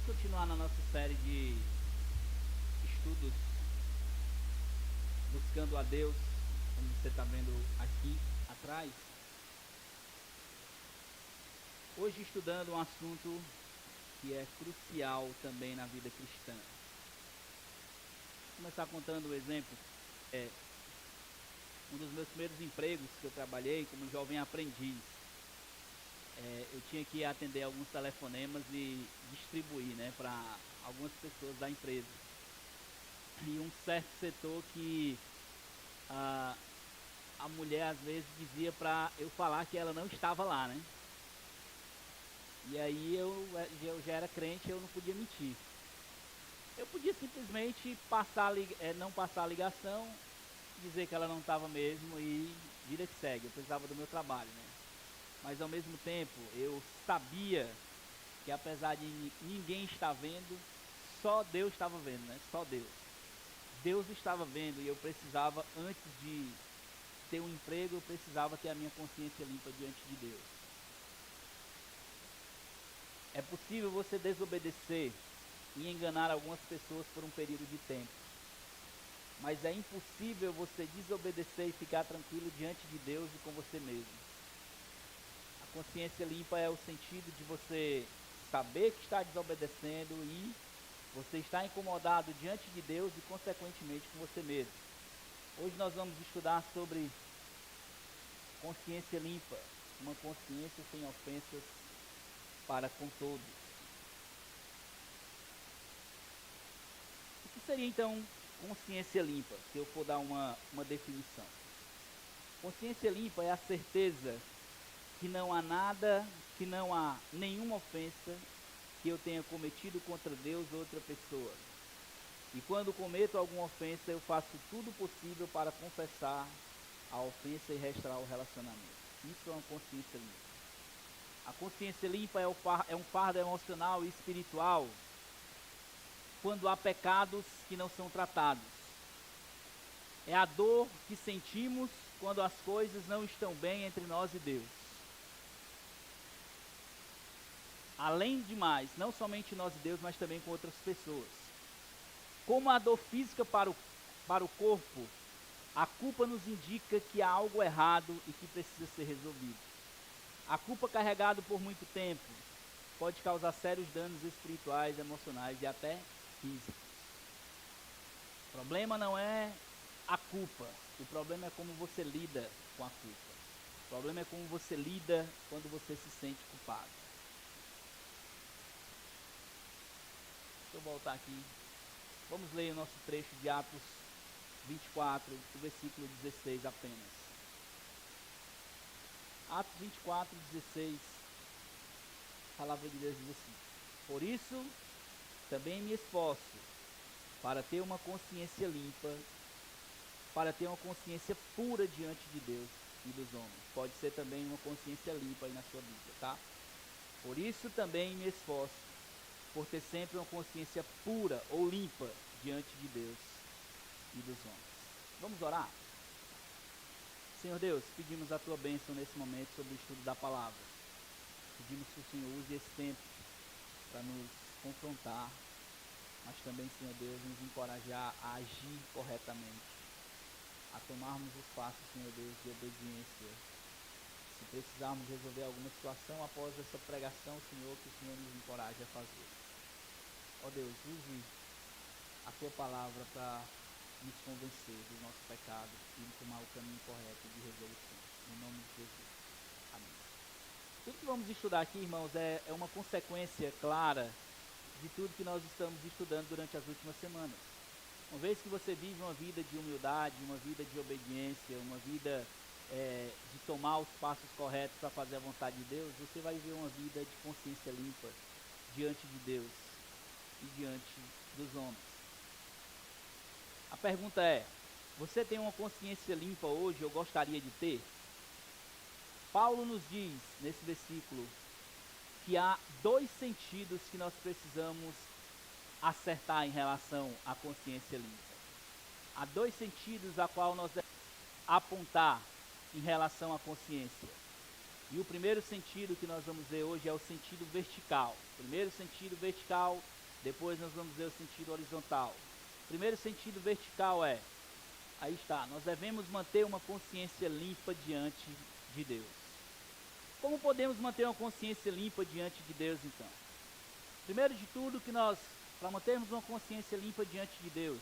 Continuar na nossa série de estudos buscando a Deus, como você está vendo aqui atrás. Hoje estudando um assunto que é crucial também na vida cristã. Vou começar contando um exemplo. Um dos meus primeiros empregos que eu trabalhei como jovem aprendiz. Eu tinha que atender alguns telefonemas e distribuir, para algumas pessoas da empresa. E um certo setor que a mulher às vezes dizia para eu falar que ela não estava lá, né? E aí eu já era crente, eu não podia mentir. Eu podia simplesmente não passar a ligação, dizer que ela não estava mesmo e vida que segue. Eu precisava do meu trabalho, né? Mas ao mesmo tempo eu sabia que apesar de ninguém estar vendo, só Deus estava vendo, né? Só Deus. Deus estava vendo e eu precisava, antes de ter um emprego, eu precisava ter a minha consciência limpa diante de Deus. É possível você desobedecer e enganar algumas pessoas por um período de tempo. Mas é impossível você desobedecer e ficar tranquilo diante de Deus e com você mesmo. A consciência limpa é o sentido de você saber que está desobedecendo e você está incomodado diante de Deus e consequentemente com você mesmo. Hoje nós vamos estudar sobre consciência limpa, uma consciência sem ofensas para com todos. O que seria então consciência limpa, se eu for dar uma definição? Consciência limpa é a certeza que não há nenhuma ofensa que eu tenha cometido contra Deus ou outra pessoa. E quando cometo alguma ofensa, eu faço tudo possível para confessar a ofensa e restaurar o relacionamento. Isso é uma consciência limpa. A consciência limpa é um fardo emocional e espiritual quando há pecados que não são tratados. É a dor que sentimos quando as coisas não estão bem entre nós e Deus. Além de mais, não somente nós e Deus, mas também com outras pessoas. Como a dor física para o corpo, a culpa nos indica que há algo errado e que precisa ser resolvido. A culpa carregada por muito tempo pode causar sérios danos espirituais, emocionais e até físicos. O problema não é a culpa, o problema é como você lida com a culpa. O problema é como você lida quando você se sente culpado. Deixa eu voltar aqui. Vamos ler o nosso trecho de Atos 24, o versículo 16 apenas. Atos 24, 16, a palavra de Deus diz assim: por isso, também me esforço para ter uma consciência limpa, para ter uma consciência pura diante de Deus e dos homens. Pode ser também uma consciência limpa aí na sua Bíblia, tá? Por isso também me esforço por ter sempre uma consciência pura ou limpa diante de Deus e dos homens. Vamos orar? Senhor Deus, pedimos a tua bênção nesse momento sobre o estudo da palavra. Pedimos que o Senhor use esse tempo para nos confrontar, mas também, Senhor Deus, nos encorajar a agir corretamente, a tomarmos os passos, Senhor Deus, de obediência. Se precisarmos resolver alguma situação após essa pregação, Senhor, que o Senhor nos encoraje a fazer. Ó Deus, use a tua palavra para nos convencer do nosso pecado e de tomar o caminho correto de resolução. Em nome de Jesus. Amém. Tudo que vamos estudar aqui, irmãos, é uma consequência clara de tudo que nós estamos estudando durante as últimas semanas. Uma vez que você vive uma vida de humildade, uma vida de obediência, uma vida de tomar os passos corretos para fazer a vontade de Deus, você vai viver uma vida de consciência limpa diante de Deus e diante dos homens. A pergunta é: você tem uma consciência limpa hoje ou gostaria de ter? Paulo nos diz nesse versículo que há dois sentidos que nós precisamos acertar em relação à consciência limpa. Há dois sentidos a qual nós devemos apontar em relação à consciência. E o primeiro sentido que nós vamos ver hoje é o sentido vertical. Primeiro sentido vertical, depois nós vamos ver o sentido horizontal. Primeiro sentido vertical é, aí está, nós devemos manter uma consciência limpa diante de Deus. Como podemos manter uma consciência limpa diante de Deus, então? Primeiro de tudo, para mantermos uma consciência limpa diante de Deus,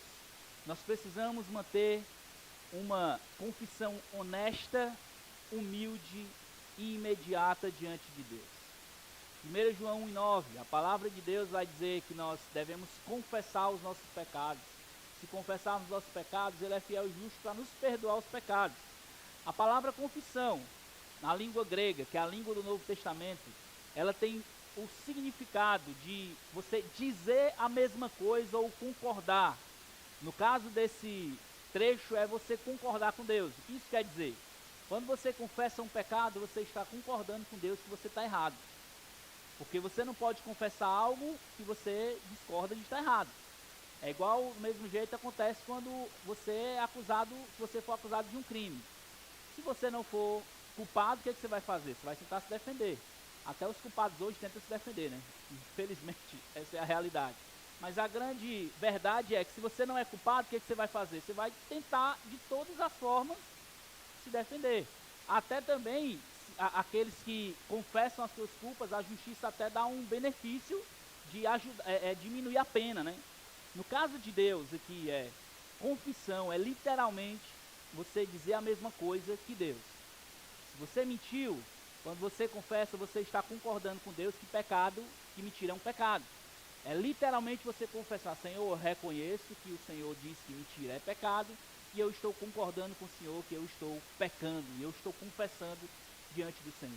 nós precisamos manter uma confissão honesta, humilde e imediata diante de Deus. 1 João 1,9, a palavra de Deus vai dizer que nós devemos confessar os nossos pecados. Se confessarmos os nossos pecados, Ele é fiel e justo para nos perdoar os pecados. A palavra confissão, na língua grega, que é a língua do Novo Testamento, ela tem o significado de você dizer a mesma coisa ou concordar. No caso desse trecho, é você concordar com Deus. O que isso quer dizer? Quando você confessa um pecado, você está concordando com Deus que você está errado. Porque você não pode confessar algo que você discorda de estar errado. É igual, do mesmo jeito acontece quando você se você for acusado de um crime. Se você não for culpado, o que você vai fazer? Você vai tentar se defender. Até os culpados hoje tentam se defender, né? Infelizmente, essa é a realidade. Mas a grande verdade é que se você não é culpado, o que você vai fazer? Você vai tentar, de todas as formas, se defender. Até também, aqueles que confessam as suas culpas, a justiça até dá um benefício de diminuir a pena, né? No caso de Deus, aqui confissão, é literalmente você dizer a mesma coisa que Deus. Se você mentiu, quando você confessa, você está concordando com Deus que mentira é um pecado. É literalmente você confessar, Senhor, eu reconheço que o Senhor disse que mentira é pecado, e eu estou concordando com o Senhor que eu estou pecando, e eu estou confessando diante do Senhor.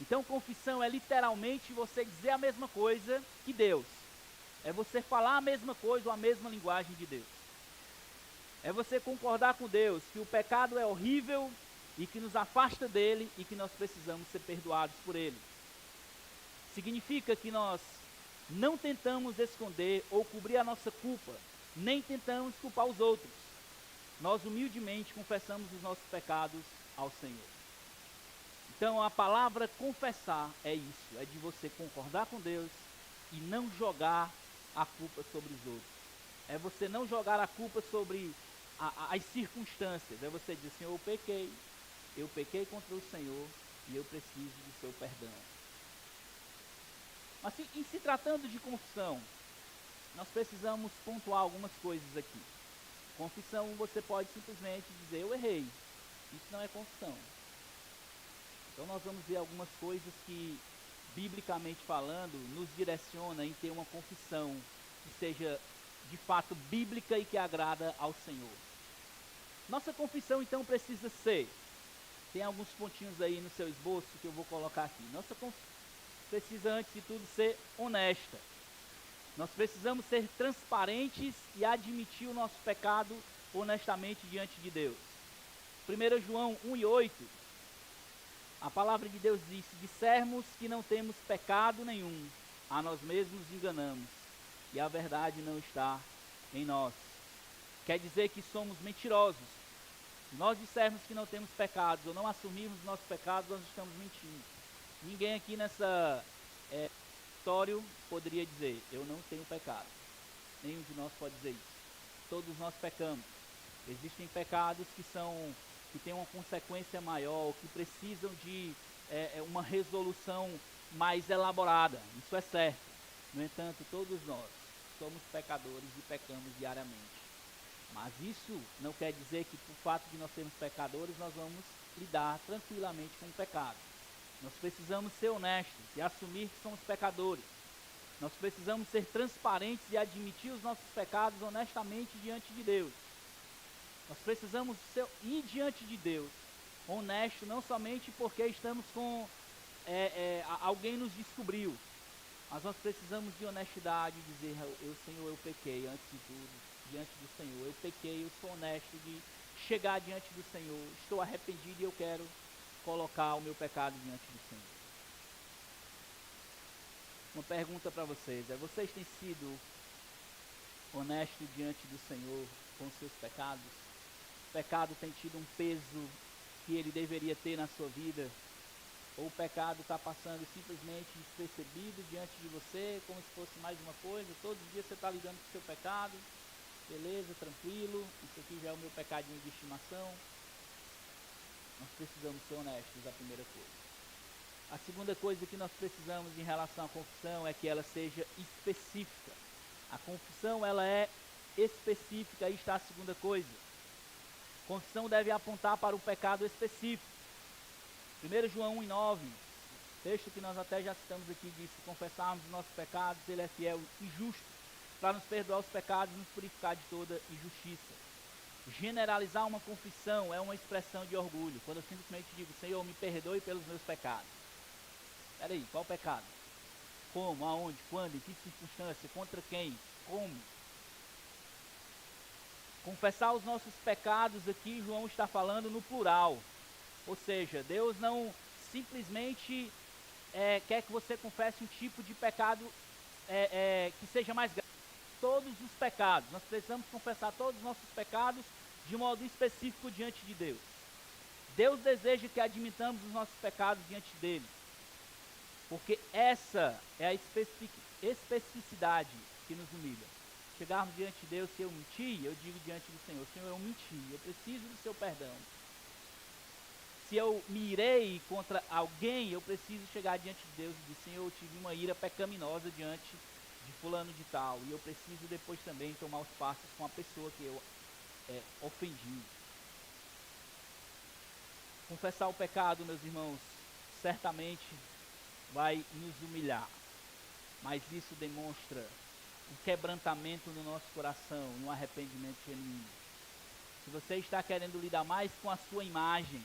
Então, confissão é literalmente você dizer a mesma coisa que Deus. É você falar a mesma coisa ou a mesma linguagem de Deus. É você concordar com Deus que o pecado é horrível e que nos afasta dele e que nós precisamos ser perdoados por ele. Significa que nós não tentamos esconder ou cobrir a nossa culpa, nem tentamos culpar os outros. Nós humildemente confessamos os nossos pecados ao Senhor. Então a palavra confessar é isso, é de você concordar com Deus e não jogar a culpa sobre os outros. É você não jogar a culpa sobre as circunstâncias. É você dizer, Senhor, eu pequei contra o Senhor e eu preciso do seu perdão. Mas em se tratando de confissão, nós precisamos pontuar algumas coisas aqui. Confissão, você pode simplesmente dizer, eu errei. Isso não é confissão. Então nós vamos ver algumas coisas que, biblicamente falando, nos direciona em ter uma confissão que seja de fato bíblica e que agrada ao Senhor. Nossa confissão então precisa ser, tem alguns pontinhos aí no seu esboço que eu vou colocar aqui. Nossa confissão precisa antes de tudo ser honesta. Nós precisamos ser transparentes e admitir o nosso pecado honestamente diante de Deus. 1 João 1,8, a palavra de Deus diz, se dissermos que não temos pecado nenhum, a nós mesmos nos enganamos, e a verdade não está em nós. Quer dizer que somos mentirosos. Se nós dissermos que não temos pecados, ou não assumirmos nossos pecados, nós estamos mentindo. Ninguém aqui nessa auditório poderia dizer, eu não tenho pecado. Nenhum de nós pode dizer isso. Todos nós pecamos. Existem pecados que têm uma consequência maior, que precisam de uma resolução mais elaborada. Isso é certo. No entanto, todos nós somos pecadores e pecamos diariamente. Mas isso não quer dizer que por fato de nós sermos pecadores, nós vamos lidar tranquilamente com o pecado. Nós precisamos ser honestos e assumir que somos pecadores. Nós precisamos ser transparentes e admitir os nossos pecados honestamente diante de Deus. Nós precisamos ir diante de Deus honesto, não somente porque estamos com alguém nos descobriu, mas nós precisamos de honestidade e dizer, Senhor, eu pequei antes de tudo, diante do Senhor. Eu pequei, eu sou honesto de chegar diante do Senhor. Estou arrependido e eu quero colocar o meu pecado diante do Senhor. Uma pergunta para vocês, vocês têm sido honestos diante do Senhor com os seus pecados? O pecado tem tido um peso que ele deveria ter na sua vida? ou o pecado está passando simplesmente despercebido diante de você, como se fosse mais uma coisa, todos os dias você está lidando com o seu pecado, beleza, tranquilo, isso aqui já é o meu pecadinho de estimação. Nós precisamos ser honestos, a primeira coisa. A segunda coisa que nós precisamos em relação à confissão é que ela seja específica. A confissão, ela é específica, aí está a segunda coisa. Confissão deve apontar para o pecado específico. 1 João 1,9, texto que nós até já citamos aqui, diz: se confessarmos os nossos pecados, ele é fiel e justo para nos perdoar os pecados e nos purificar de toda injustiça. Generalizar uma confissão é uma expressão de orgulho. Quando eu simplesmente digo: Senhor, me perdoe pelos meus pecados. Peraí, qual pecado? Como, aonde, quando, em que circunstância, contra quem, como? Confessar os nossos pecados aqui, João está falando no plural. Ou seja, Deus não simplesmente quer que você confesse um tipo de pecado que seja mais grave. Todos os pecados, nós precisamos confessar todos os nossos pecados de modo específico diante de Deus. Deus deseja que admitamos os nossos pecados diante dele, porque essa é a especificidade que nos humilha. Chegarmos diante de Deus: se eu menti, eu digo diante do Senhor: Senhor, eu menti, eu preciso do seu perdão. Se eu me irei contra alguém, eu preciso chegar diante de Deus e dizer: Senhor, eu tive uma ira pecaminosa diante de fulano de tal, e eu preciso depois também tomar os passos com a pessoa que eu ofendi. Confessar o pecado, meus irmãos, certamente vai nos humilhar, mas isso demonstra um quebrantamento no nosso coração e um arrependimento genuíno. Se você está querendo lidar mais com a sua imagem,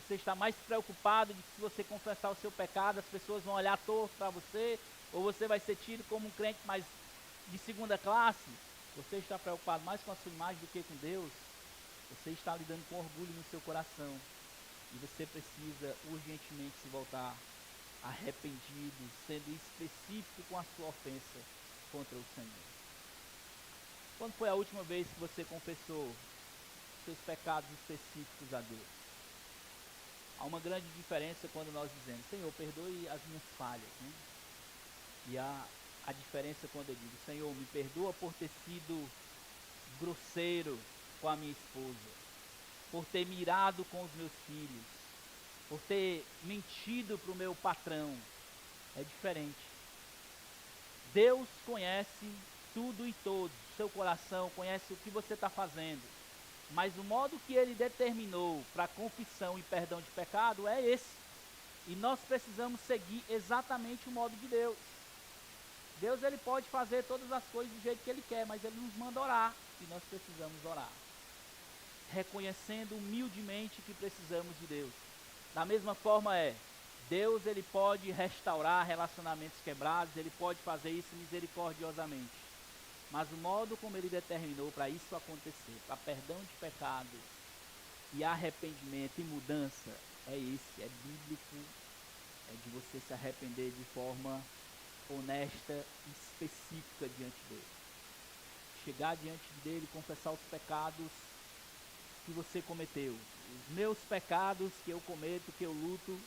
você está mais preocupado de que se você confessar o seu pecado, as pessoas vão olhar torto para você, ou você vai ser tido como um crente mais de segunda classe, você está preocupado mais com a sua imagem do que com Deus, você está lidando com orgulho no seu coração, e você precisa urgentemente se voltar arrependido, sendo específico com a sua ofensa contra o Senhor. Quando foi a última vez que você confessou seus pecados específicos a Deus? Há uma grande diferença quando nós dizemos: Senhor, perdoe as minhas falhas, né? E há a diferença quando eu digo: Senhor, me perdoa por ter sido grosseiro com a minha esposa, por ter mirado com os meus filhos, por ter mentido para o meu patrão. É diferente. Deus conhece tudo e todos, seu coração conhece o que você está fazendo, mas o modo que ele determinou para confissão e perdão de pecado é esse, e nós precisamos seguir exatamente o modo de Deus. Deus, ele pode fazer todas as coisas do jeito que ele quer, mas ele nos manda orar, e nós precisamos orar, reconhecendo humildemente que precisamos de Deus. Da mesma forma Deus, ele pode restaurar relacionamentos quebrados, ele pode fazer isso misericordiosamente, mas o modo como ele determinou para isso acontecer, para perdão de pecados e arrependimento e mudança, é esse, é bíblico, é de você se arrepender de forma honesta e específica diante dele. Chegar diante dele e confessar os pecados que você cometeu. Os meus pecados que eu cometo, que eu luto,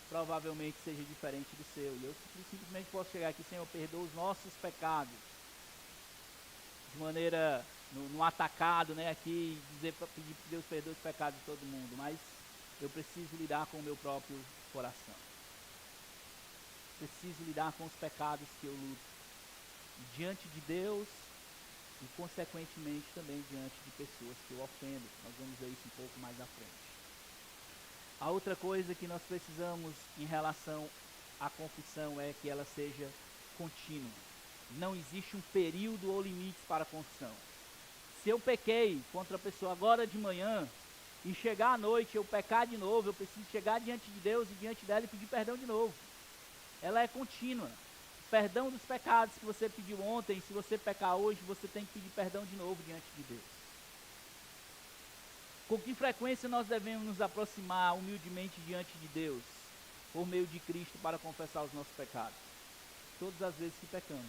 provavelmente seja diferente do seu. E eu simplesmente posso chegar aqui: Senhor, perdoa os nossos pecados. De maneira, no atacado, né, aqui, dizer para pedir que Deus perdoe os pecados de todo mundo. Mas eu preciso lidar com o meu próprio coração. Preciso lidar com os pecados que eu luto. Diante de Deus e, consequentemente, também diante de pessoas que eu ofendo. Nós vamos ver isso um pouco mais à frente. A outra coisa que nós precisamos em relação à confissão é que ela seja contínua. Não existe um período ou limite para a confissão. Se eu pequei contra a pessoa agora de manhã e chegar à noite eu pecar de novo, eu preciso chegar diante de Deus e diante dela e pedir perdão de novo. Ela é contínua. Perdão dos pecados que você pediu ontem, se você pecar hoje, você tem que pedir perdão de novo diante de Deus. Com que frequência nós devemos nos aproximar humildemente diante de Deus, por meio de Cristo, para confessar os nossos pecados? Todas as vezes que pecamos.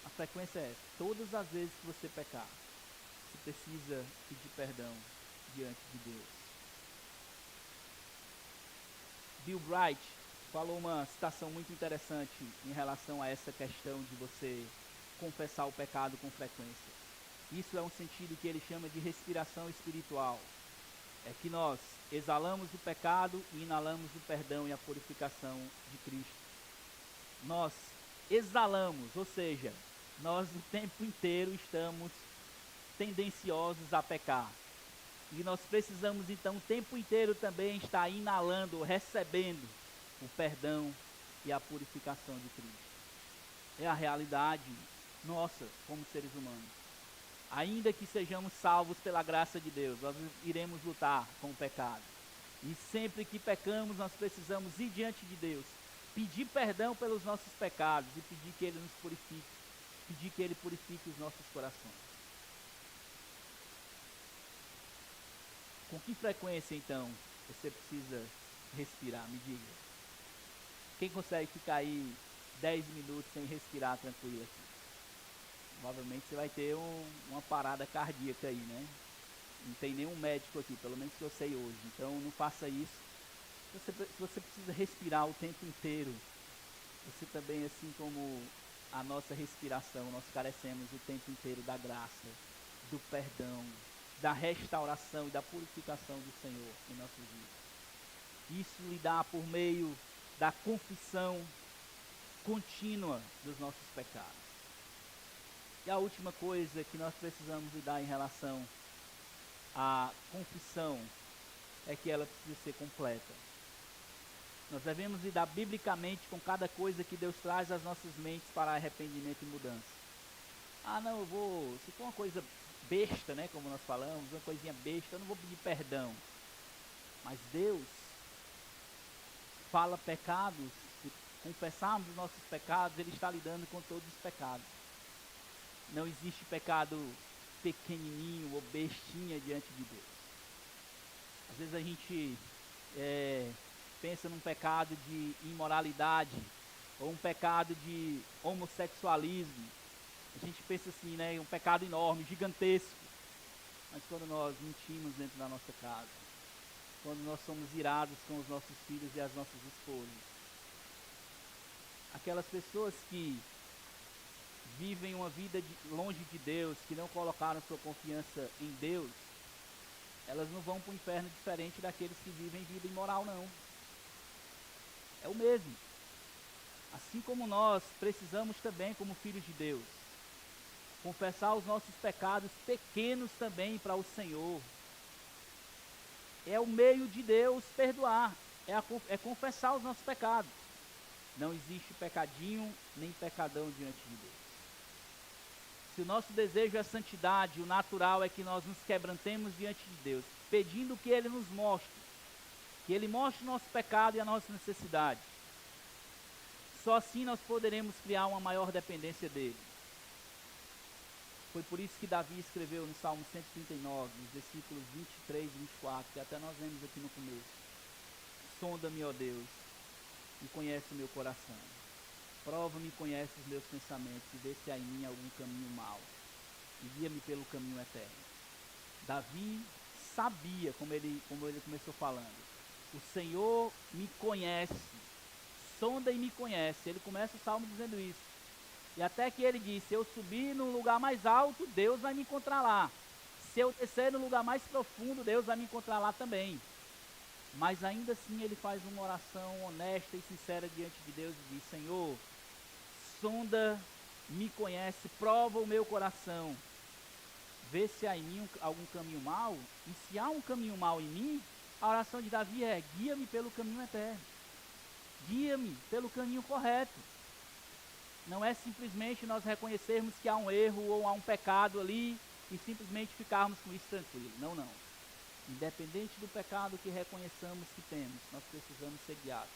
A frequência é essa: todas as vezes que você pecar, você precisa pedir perdão diante de Deus. Bill Bright falou uma citação muito interessante em relação a essa questão de você confessar o pecado com frequência. Isso é um sentido que ele chama de respiração espiritual. É que nós exalamos o pecado e inalamos o perdão e a purificação de Cristo. Nós exalamos, ou seja, nós o tempo inteiro estamos tendenciosos a pecar. E nós precisamos então o tempo inteiro também estar inalando, recebendo o perdão e a purificação de Cristo. É a realidade nossa como seres humanos. Ainda que sejamos salvos pela graça de Deus, nós iremos lutar com o pecado. E sempre que pecamos, nós precisamos ir diante de Deus, pedir perdão pelos nossos pecados e pedir que Ele nos purifique, pedir que Ele purifique os nossos corações. Com que frequência, então, você precisa respirar? Me diga. Quem consegue ficar aí 10 minutos sem respirar tranquilo aqui? Provavelmente você vai ter uma parada cardíaca aí, né? Não tem nenhum médico aqui, pelo menos que eu sei hoje. Então não faça isso. Se você precisa respirar o tempo inteiro, você também, assim como a nossa respiração, nós carecemos o tempo inteiro da graça, do perdão, da restauração e da purificação do Senhor em nossas vidas. Isso lhe dá por meio da confissão contínua dos nossos pecados. E a última coisa que nós precisamos lidar em relação à confissão é que ela precisa ser completa. Nós devemos lidar biblicamente com cada coisa que Deus traz às nossas mentes para arrependimento e mudança. Ah, não, se for uma coisa besta, né, como nós falamos, uma coisinha besta, eu não vou pedir perdão. Mas Deus fala pecados, se confessarmos os nossos pecados, Ele está lidando com todos os pecados. Não existe pecado pequenininho ou bestinha diante de Deus. Às vezes a gente pensa num pecado de imoralidade ou um pecado de homossexualismo. A gente pensa assim, né, um pecado enorme, gigantesco. Mas quando nós mentimos dentro da nossa casa, quando nós somos irados com os nossos filhos e as nossas esposas, aquelas pessoas que vivem uma vida longe de Deus, que não colocaram sua confiança em Deus, elas não vão para o inferno diferente daqueles que vivem vida imoral, não. É o mesmo. Assim como nós precisamos também, como filhos de Deus, confessar os nossos pecados pequenos também para o Senhor. É o meio de Deus perdoar, é confessar os nossos pecados. Não existe pecadinho nem pecadão diante de Deus. Se o nosso desejo é santidade, o natural é que nós nos quebrantemos diante de Deus, pedindo que Ele nos mostre, que Ele mostre o nosso pecado e a nossa necessidade. Só assim nós poderemos criar uma maior dependência dEle. Foi por isso que Davi escreveu no Salmo 139, nos versículos 23 e 24, que até nós vemos aqui no começo. Sonda-me, ó Deus, e conhece o meu coração. Prova-me e conhece os meus pensamentos e vê se há em mim algum caminho mau. E guia-me pelo caminho eterno. Davi sabia, como ele começou falando, o Senhor me conhece, sonda e me conhece. Ele começa o salmo dizendo isso. E até que ele disse, se eu subir no lugar mais alto, Deus vai me encontrar lá. Se eu descer no lugar mais profundo, Deus vai me encontrar lá também. Mas ainda assim ele faz uma oração honesta e sincera diante de Deus e diz, Senhor, sonda, me conhece, prova o meu coração, vê se há em mim algum caminho mau, e se há um caminho mau em mim, a oração de Davi é, guia-me pelo caminho eterno, guia-me pelo caminho correto. Não é simplesmente nós reconhecermos que há um erro ou há um pecado ali, e simplesmente ficarmos com isso tranquilo, não. Independente do pecado que reconheçamos que temos, nós precisamos ser guiados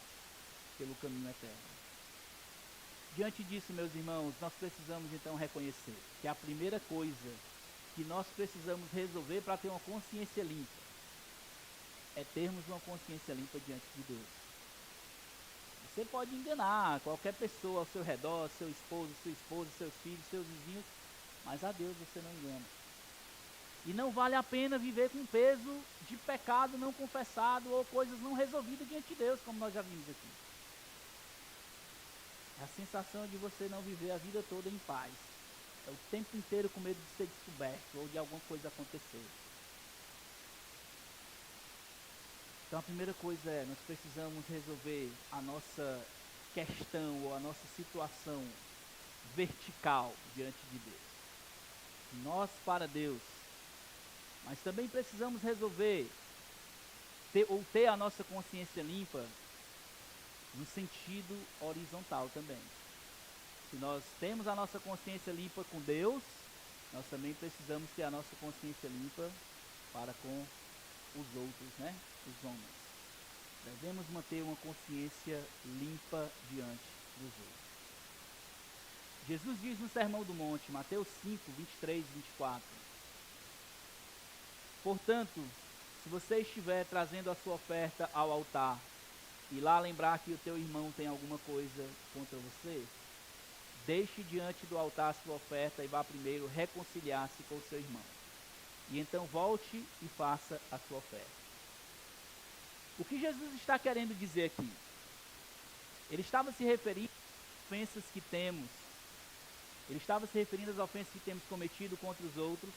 pelo caminho eterno. Diante disso, meus irmãos, nós precisamos então reconhecer que a primeira coisa que nós precisamos resolver para ter uma consciência limpa é termos uma consciência limpa diante de Deus. Você pode enganar qualquer pessoa ao seu redor, seu esposo, sua esposa, seus filhos, seus vizinhos, mas a Deus você não engana. E não vale a pena viver com peso de pecado não confessado ou coisas não resolvidas diante de Deus, como nós já vimos aqui. É a sensação de você não viver a vida toda em paz. É o tempo inteiro com medo de ser descoberto ou de alguma coisa acontecer. Então a primeira coisa é, nós precisamos resolver a nossa questão ou a nossa situação vertical diante de Deus. Nós para Deus. Mas também precisamos resolver ter a nossa consciência limpa no sentido horizontal também. Se nós temos a nossa consciência limpa com Deus, nós também precisamos ter a nossa consciência limpa para com os outros, né? Os homens. Devemos manter uma consciência limpa diante dos outros. Jesus diz no Sermão do Monte, Mateus 5, 23 e 24. Portanto, se você estiver trazendo a sua oferta ao altar, e lá lembrar que o teu irmão tem alguma coisa contra você, deixe diante do altar a sua oferta e vá primeiro reconciliar-se com o seu irmão. E então volte e faça a sua oferta. O que Jesus está querendo dizer aqui? Ele estava se referindo às ofensas que temos. Ele estava se referindo às ofensas que temos cometido contra os outros,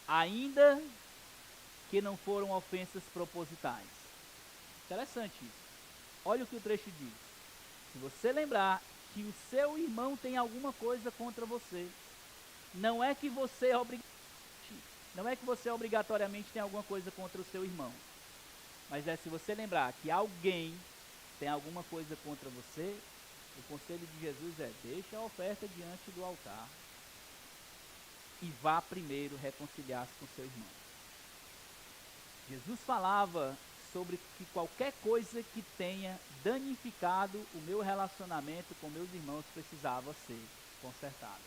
ainda que não foram ofensas propositais. Interessante isso. Olha o que o trecho diz. Se você lembrar que o seu irmão tem alguma coisa contra você, não é que você obrigatoriamente tem alguma coisa contra o seu irmão. Mas se você lembrar que alguém tem alguma coisa contra você, o conselho de Jesus é: deixe a oferta diante do altar e vá primeiro reconciliar-se com seu irmão. Jesus falava sobre que qualquer coisa que tenha danificado o meu relacionamento com meus irmãos precisava ser consertada.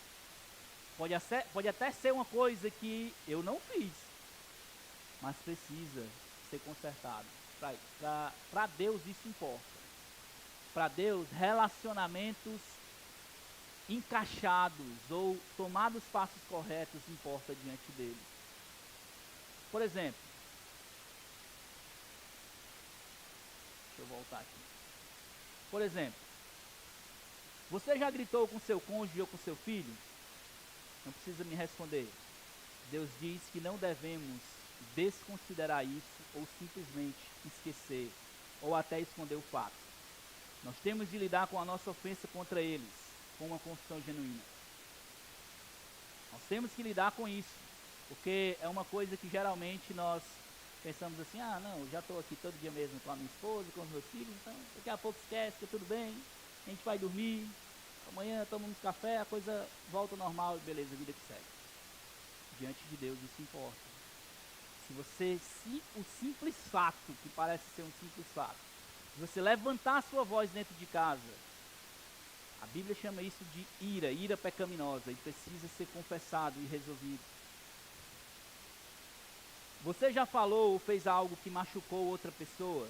Pode até ser uma coisa que eu não fiz, mas precisa ser consertado. Para Deus isso importa. Para Deus, relacionamentos encaixados ou tomados os passos corretos importa diante dele. Por exemplo, deixa eu voltar aqui. Por exemplo, você já gritou com seu cônjuge ou com seu filho? Não precisa me responder. Deus diz que não devemos desconsiderar isso ou simplesmente esquecer ou até esconder o fato. Nós temos de lidar com a nossa ofensa contra eles, com uma confissão genuína. Nós temos que lidar com isso, porque é uma coisa que geralmente nós pensamos assim: ah, não, já estou aqui todo dia mesmo com a minha esposa, com os meus filhos, então daqui a pouco esquece, que tudo bem, a gente vai dormir, amanhã tomamos café, a coisa volta ao normal, beleza, a vida que segue. Diante de Deus isso importa. Se o simples fato, que parece ser um simples fato, se você levantar a sua voz dentro de casa, a Bíblia chama isso de ira pecaminosa, e precisa ser confessado e resolvido. Você já falou ou fez algo que machucou outra pessoa?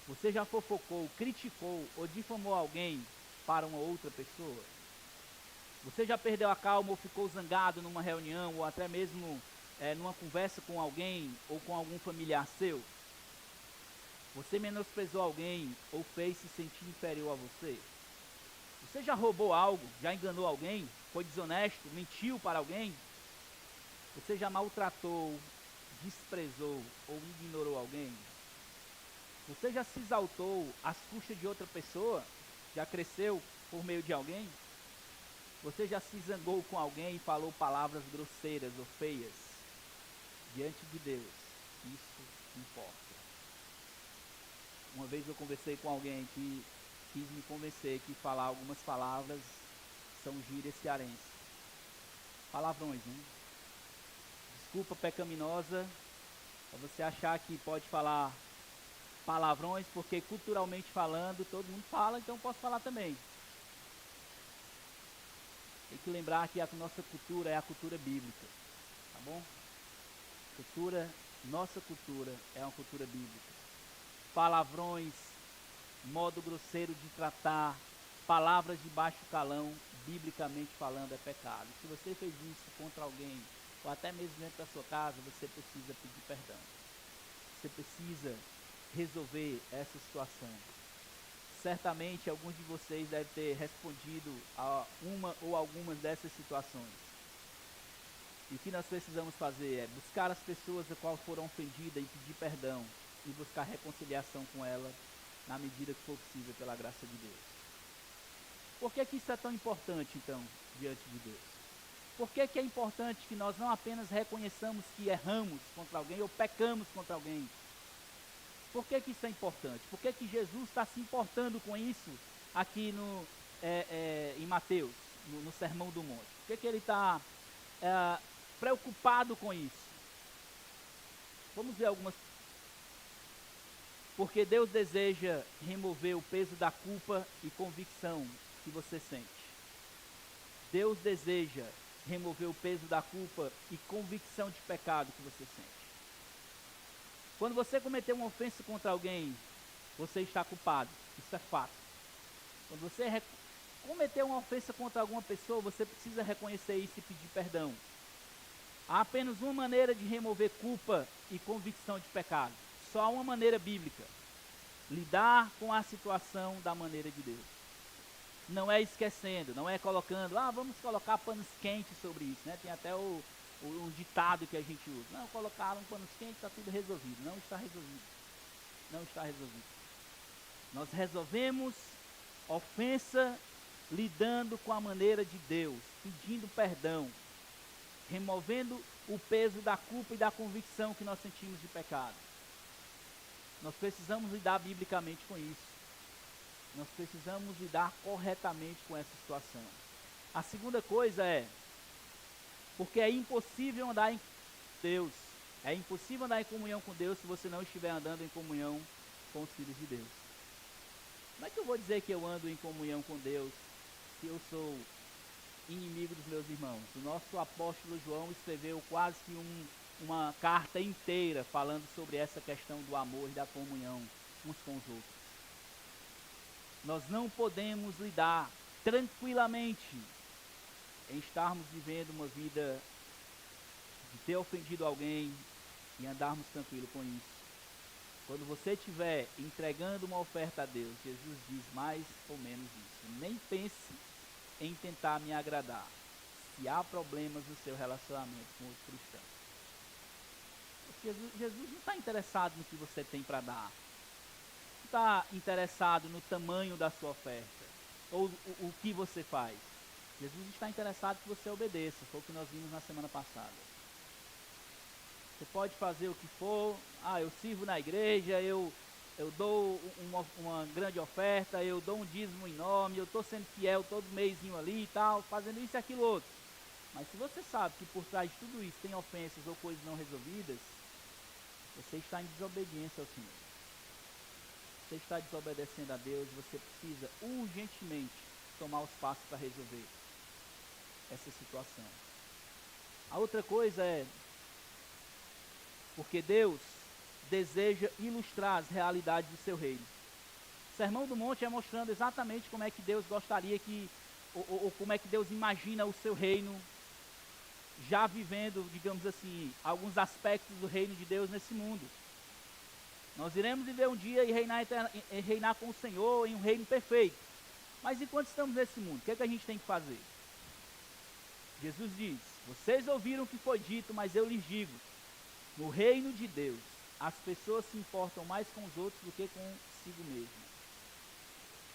Você já fofocou, criticou ou difamou alguém para uma outra pessoa? Você já perdeu a calma ou ficou zangado numa reunião ou até mesmo numa conversa com alguém ou com algum familiar seu? Você menosprezou alguém ou fez se sentir inferior a você? Você já roubou algo, já enganou alguém, foi desonesto, mentiu para alguém? Você já maltratou, desprezou ou ignorou alguém? Você já se exaltou às custas de outra pessoa? Já cresceu por meio de alguém? Você já se zangou com alguém e falou palavras grosseiras ou feias? Diante de Deus, isso importa. Uma vez eu conversei com alguém que quis me convencer que falar algumas palavras são gírias cearenses. Palavrões, né? Desculpa pecaminosa, é você achar que pode falar palavrões, porque culturalmente falando, todo mundo fala, então eu posso falar também. Tem que lembrar que a nossa cultura é a cultura bíblica, tá bom? Nossa cultura é uma cultura bíblica. Palavrões, modo grosseiro de tratar, palavras de baixo calão, biblicamente falando, é pecado. Se você fez isso contra alguém, ou até mesmo dentro da sua casa, você precisa pedir perdão. Você precisa resolver essa situação. Certamente alguns de vocês devem ter respondido a uma ou algumas dessas situações. E o que nós precisamos fazer é buscar as pessoas a qual foram ofendidas e pedir perdão e buscar reconciliação com ela na medida que for possível pela graça de Deus. Por que que isso é tão importante, então, diante de Deus? Por que que é importante que nós não apenas reconheçamos que erramos contra alguém ou pecamos contra alguém? Por que que isso é importante? Por que que Jesus está se importando com isso aqui em Mateus, no Sermão do Monte? Por que que ele está preocupado com isso? Vamos ver algumas. Porque Deus deseja remover o peso da culpa e convicção que você sente. Deus deseja remover o peso da culpa e convicção de pecado que você sente. Quando você cometer uma ofensa contra alguém, você está culpado. Isso é fato. Quando você cometer uma ofensa contra alguma pessoa, você precisa reconhecer isso e pedir perdão. Há apenas uma maneira de remover culpa e convicção de pecado. Só há uma maneira bíblica. Lidar com a situação da maneira de Deus. Não é esquecendo, não é colocando, vamos colocar panos quentes sobre isso, né? Tem até um ditado que a gente usa. Não, colocaram panos quentes, está tudo resolvido. Não está resolvido. Não está resolvido. Nós resolvemos ofensa lidando com a maneira de Deus, pedindo perdão, removendo o peso da culpa e da convicção que nós sentimos de pecado. Nós precisamos lidar biblicamente com isso. Nós precisamos lidar corretamente com essa situação. A segunda coisa é, porque é impossível andar em Deus. É impossível andar em comunhão com Deus se você não estiver andando em comunhão com os filhos de Deus. Como é que eu vou dizer que eu ando em comunhão com Deus se eu sou inimigo dos meus irmãos? O nosso apóstolo João escreveu quase que uma carta inteira falando sobre essa questão do amor e da comunhão uns com os outros. Nós não podemos lidar tranquilamente em estarmos vivendo uma vida de ter ofendido alguém e andarmos tranquilo com isso. Quando você estiver entregando uma oferta a Deus, Jesus diz mais ou menos isso. Nem pense em tentar me agradar, se há problemas no seu relacionamento com os cristãos. Porque Jesus não está interessado no que você tem para dar. Não está interessado no tamanho da sua oferta, ou o que você faz. Jesus está interessado que você obedeça, foi o que nós vimos na semana passada. Você pode fazer o que for, eu sirvo na igreja, eu dou uma grande oferta, eu dou um dízimo enorme, eu estou sendo fiel todo mêsinho ali e tal, fazendo isso e aquilo outro. Mas se você sabe que por trás de tudo isso tem ofensas ou coisas não resolvidas, você está em desobediência ao Senhor. Você está desobedecendo a Deus, você precisa urgentemente tomar os passos para resolver essa situação. A outra coisa é, porque Deus deseja ilustrar as realidades do seu reino. O Sermão do Monte é mostrando exatamente como é que Deus gostaria que, ou como é que Deus imagina o seu reino, já vivendo, digamos assim, alguns aspectos do reino de Deus nesse mundo. Nós iremos viver um dia e reinar com o Senhor em um reino perfeito. Mas enquanto estamos nesse mundo, o que é que a gente tem que fazer? Jesus diz, vocês ouviram o que foi dito, mas eu lhes digo, no reino de Deus, as pessoas se importam mais com os outros do que consigo mesmo.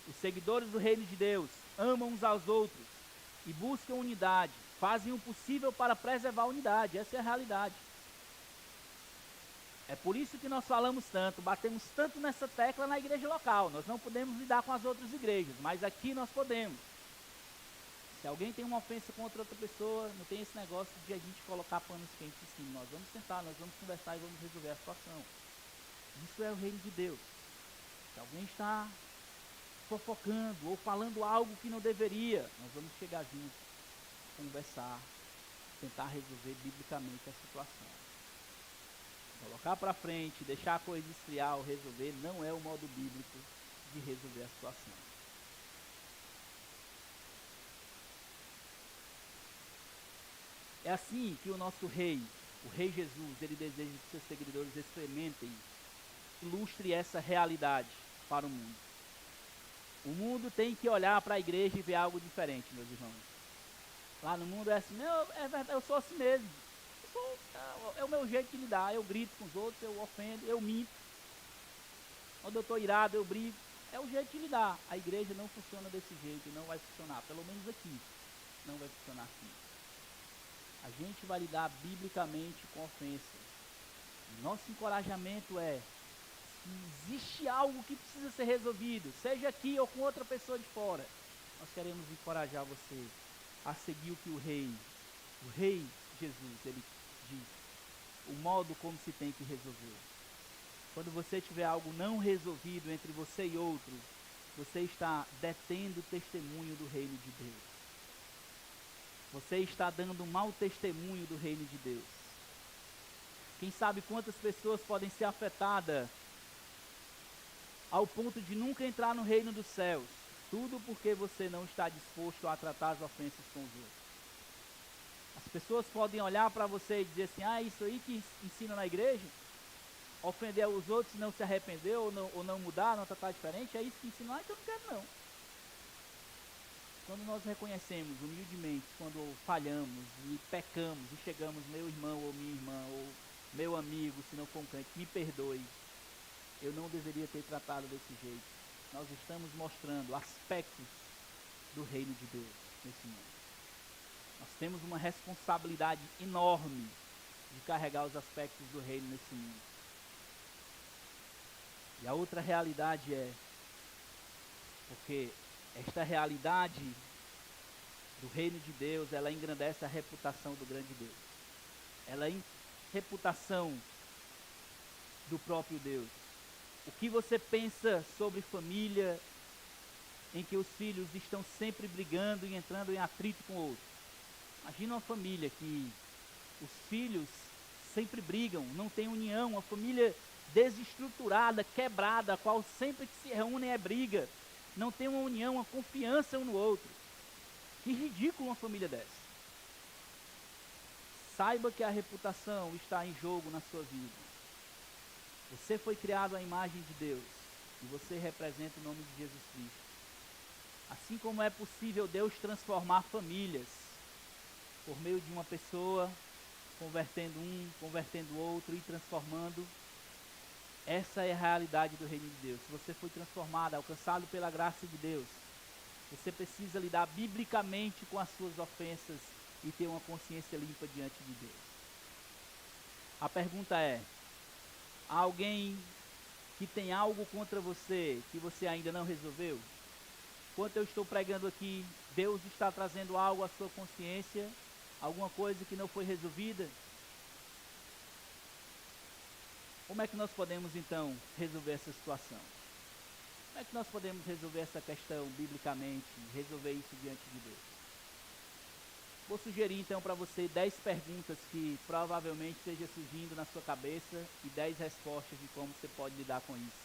Os seguidores do reino de Deus amam uns aos outros e buscam unidade, fazem o possível para preservar a unidade, essa é a realidade. É por isso que nós falamos tanto, batemos tanto nessa tecla na igreja local. Nós não podemos lidar com as outras igrejas, mas aqui nós podemos. Se alguém tem uma ofensa contra outra pessoa, não tem esse negócio de a gente colocar panos quentes em cima. Nós vamos sentar, nós vamos conversar e vamos resolver a situação. Isso é o reino de Deus. Se alguém está fofocando ou falando algo que não deveria, nós vamos chegar juntos, conversar, tentar resolver biblicamente a situação. Colocar para frente, deixar a coisa esfriar ou resolver, não é o modo bíblico de resolver a situação. É assim que o nosso rei, o rei Jesus, ele deseja que seus seguidores experimentem, ilustre essa realidade para o mundo. O mundo tem que olhar para a igreja e ver algo diferente, meus irmãos. Lá no mundo é assim, é verdade, eu sou assim mesmo. É o meu jeito de lidar, eu grito com os outros, eu ofendo, eu minto. Quando eu estou irado, eu brigo. É o jeito de lidar. A igreja não funciona desse jeito e não vai funcionar, pelo menos aqui, não vai funcionar assim. A gente vai lidar biblicamente com ofensas. Nosso encorajamento é, se existe algo que precisa ser resolvido, seja aqui ou com outra pessoa de fora, nós queremos encorajar você a seguir o que o rei Jesus, ele diz, o modo como se tem que resolver. Quando você tiver algo não resolvido entre você e outro, você está detendo o testemunho do reino de Deus. Você está dando um mau testemunho do reino de Deus. Quem sabe quantas pessoas podem ser afetadas ao ponto de nunca entrar no reino dos céus. Tudo porque você não está disposto a tratar as ofensas com os outros. As pessoas podem olhar para você e dizer assim, isso aí que ensina na igreja, ofender os outros e não se arrepender ou não mudar, não tratar diferente, é isso que ensina, então eu não quero não. Quando nós reconhecemos humildemente, quando falhamos e pecamos e chegamos, meu irmão ou minha irmã, ou meu amigo, se não for um crente, me perdoe, eu não deveria ter tratado desse jeito. Nós estamos mostrando aspectos do reino de Deus nesse mundo. Nós temos uma responsabilidade enorme de carregar os aspectos do reino nesse mundo. E a outra realidade é, porque esta realidade do reino de Deus, ela engrandece a reputação do grande Deus. Ela é reputação do próprio Deus. O que você pensa sobre família em que os filhos estão sempre brigando e entrando em atrito com outros? Imagina uma família que os filhos sempre brigam, não tem união, uma família desestruturada, quebrada, a qual sempre que se reúnem é briga, não tem uma união, uma confiança um no outro. Que ridículo uma família dessa. Saiba que a reputação está em jogo na sua vida. Você foi criado à imagem de Deus e você representa o nome de Jesus Cristo. Assim como é possível Deus transformar famílias por meio de uma pessoa, convertendo um, convertendo o outro e transformando. Essa é a realidade do reino de Deus. Se você foi transformado, alcançado pela graça de Deus, você precisa lidar biblicamente com as suas ofensas e ter uma consciência limpa diante de Deus. A pergunta é, há alguém que tem algo contra você que você ainda não resolveu? Enquanto eu estou pregando aqui, Deus está trazendo algo à sua consciência, alguma coisa que não foi resolvida? Como é que nós podemos então resolver essa situação? Como é que nós podemos resolver essa questão biblicamente, resolver isso diante de Deus? Vou sugerir então para você 10 perguntas que provavelmente esteja surgindo na sua cabeça e 10 respostas de como você pode lidar com isso.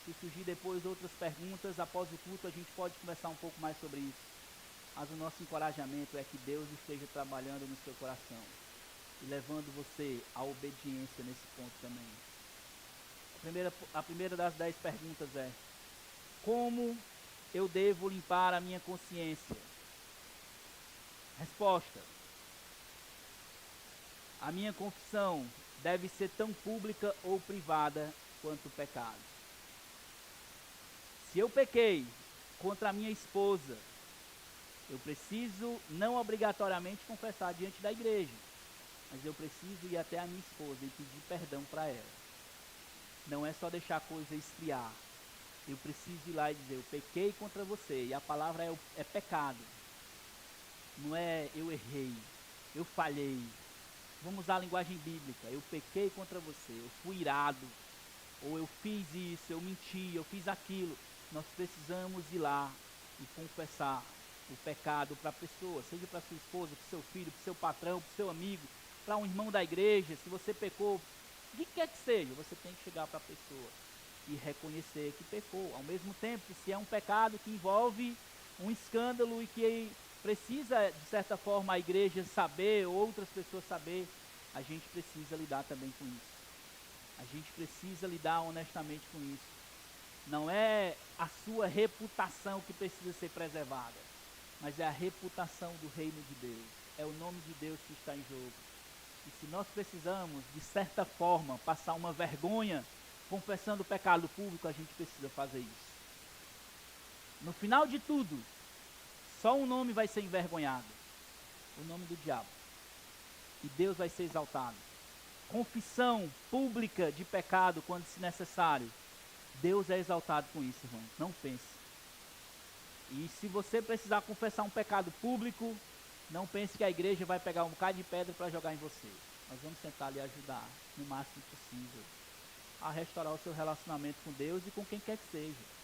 Se surgir depois outras perguntas, após o culto a gente pode conversar um pouco mais sobre isso. Mas o nosso encorajamento é que Deus esteja trabalhando no seu coração e levando você à obediência nesse ponto também. A primeira das 10 perguntas é: como eu devo limpar a minha consciência? Resposta: a minha confissão deve ser tão pública ou privada quanto o pecado. Se eu pequei contra a minha esposa, eu preciso não obrigatoriamente confessar diante da igreja, mas eu preciso ir até a minha esposa e pedir perdão para ela. Não é só deixar a coisa esfriar. Eu preciso ir lá e dizer, eu pequei contra você, e a palavra é pecado. Não é eu errei, eu falhei. Vamos usar a linguagem bíblica. Eu pequei contra você, eu fui irado, ou eu fiz isso, eu menti, eu fiz aquilo. Nós precisamos ir lá e confessar o pecado para a pessoa, seja para sua esposa, para o seu filho, para o seu patrão, para o seu amigo, para um irmão da igreja. Se você pecou, o que quer que seja, você tem que chegar para a pessoa e reconhecer que pecou. Ao mesmo tempo, se é um pecado que envolve um escândalo e que precisa, de certa forma, a igreja saber, outras pessoas saber, a gente precisa lidar também com isso. A gente precisa lidar honestamente com isso. Não é a sua reputação que precisa ser preservada, mas é a reputação do reino de Deus. É o nome de Deus que está em jogo. E se nós precisamos, de certa forma, passar uma vergonha confessando o pecado público, a gente precisa fazer isso. No final de tudo, só um nome vai ser envergonhado: o nome do diabo. E Deus vai ser exaltado. Confissão pública de pecado, quando se necessário, Deus é exaltado com isso, irmão. Não pense. E se você precisar confessar um pecado público, não pense que a igreja vai pegar um bocado de pedra para jogar em você. Nós vamos tentar lhe ajudar, no máximo possível, a restaurar o seu relacionamento com Deus e com quem quer que seja.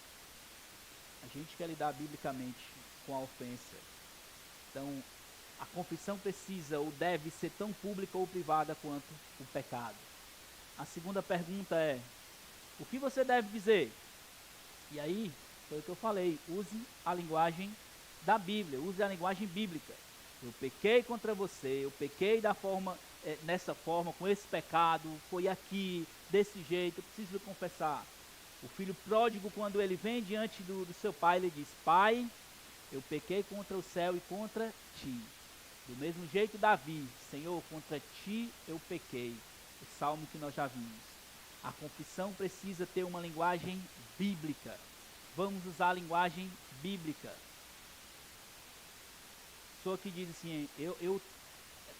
A gente quer lidar biblicamente com a ofensa. Então, a confissão precisa ou deve ser tão pública ou privada quanto o pecado. A segunda pergunta é: o que você deve dizer? E aí, foi o que eu falei, use a linguagem da Bíblia, use a linguagem bíblica. Eu pequei contra você, eu pequei nessa forma, com esse pecado, foi aqui, desse jeito, eu preciso confessar. O filho pródigo, quando ele vem diante do seu pai, ele diz: Pai, eu pequei contra o céu e contra ti. Do mesmo jeito, Davi: Senhor, contra ti eu pequei. O salmo que nós já vimos. A confissão precisa ter uma linguagem bíblica. Vamos usar a linguagem bíblica. A pessoa que diz assim,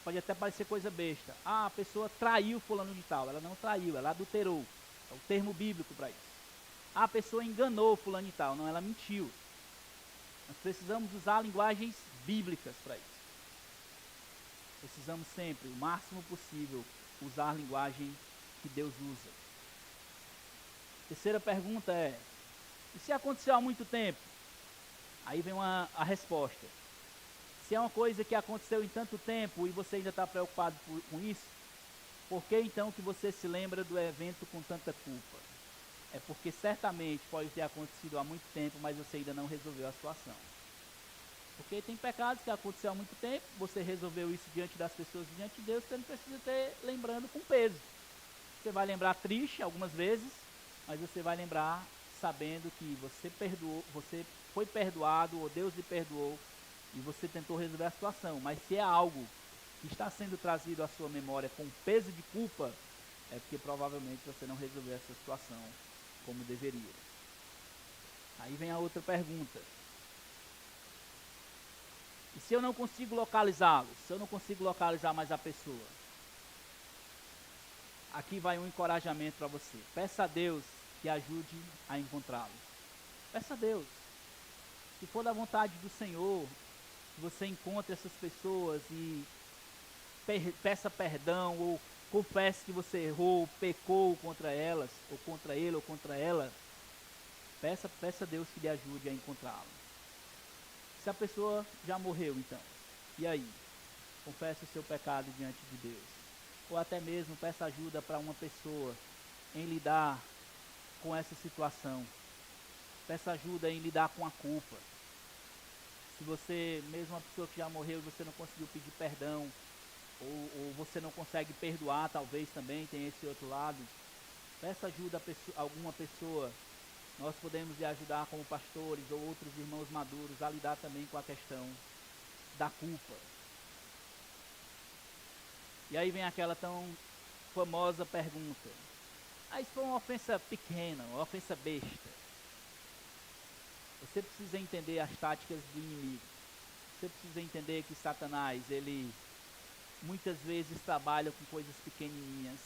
pode até parecer coisa besta. A pessoa traiu fulano de tal. Ela não traiu, ela adulterou. É o termo bíblico para isso. A pessoa enganou fulano de tal. Não, ela mentiu. Nós precisamos usar linguagens bíblicas para isso. Precisamos sempre, o máximo possível, usar a linguagem que Deus usa. Terceira pergunta é: e se aconteceu há muito tempo? Aí vem a resposta. Se é uma coisa que aconteceu em tanto tempo e você ainda está preocupado com isso, por que então que você se lembra do evento com tanta culpa? É porque certamente pode ter acontecido há muito tempo, mas você ainda não resolveu a situação. Porque tem pecados que aconteceu há muito tempo, você resolveu isso diante das pessoas, diante de Deus, você não precisa ter lembrando com peso. Você vai lembrar triste algumas vezes, mas você vai lembrar sabendo que você perdoou, você foi perdoado, ou Deus lhe perdoou, e você tentou resolver a situação. Mas se é algo que está sendo trazido à sua memória com peso de culpa, é porque provavelmente você não resolveu essa situação como deveria. Aí vem a outra pergunta. E se eu não consigo localizá-lo? Se eu não consigo localizar mais a pessoa? Aqui vai um encorajamento para você. Peça a Deus que ajude a encontrá-lo. Peça a Deus. Se for da vontade do Senhor, que você encontre essas pessoas e peça perdão, ou confesse que você errou, pecou contra elas, ou contra ele, ou contra ela. Peça a Deus que lhe ajude a encontrá-lo. Se a pessoa já morreu, então, e aí? Confesse o seu pecado diante de Deus. Ou até mesmo peça ajuda para uma pessoa em lidar com essa situação. Peça ajuda em lidar com a culpa. Se você, mesmo uma pessoa que já morreu, você não conseguiu pedir perdão, ou você não consegue perdoar, talvez também tem esse outro lado, peça ajuda a alguma pessoa. Nós podemos lhe ajudar como pastores ou outros irmãos maduros a lidar também com a questão da culpa. E aí vem aquela tão famosa pergunta: isso foi uma ofensa pequena, uma ofensa besta. Você precisa entender as táticas do inimigo. Você precisa entender que Satanás, ele muitas vezes trabalha com coisas pequenininhas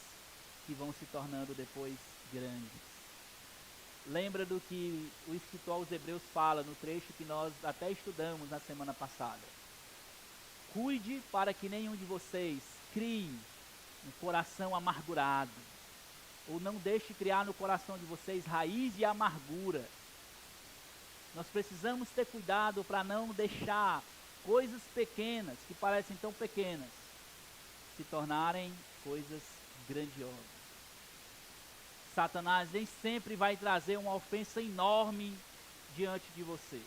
que vão se tornando depois grandes. Lembra do que o escritor aos Hebreus fala no trecho que nós até estudamos na semana passada. Cuide para que nenhum de vocês crie um coração amargurado, ou não deixe criar no coração de vocês raiz de amargura. Nós precisamos ter cuidado para não deixar coisas pequenas, que parecem tão pequenas, se tornarem coisas grandiosas. Satanás nem sempre vai trazer uma ofensa enorme diante de você.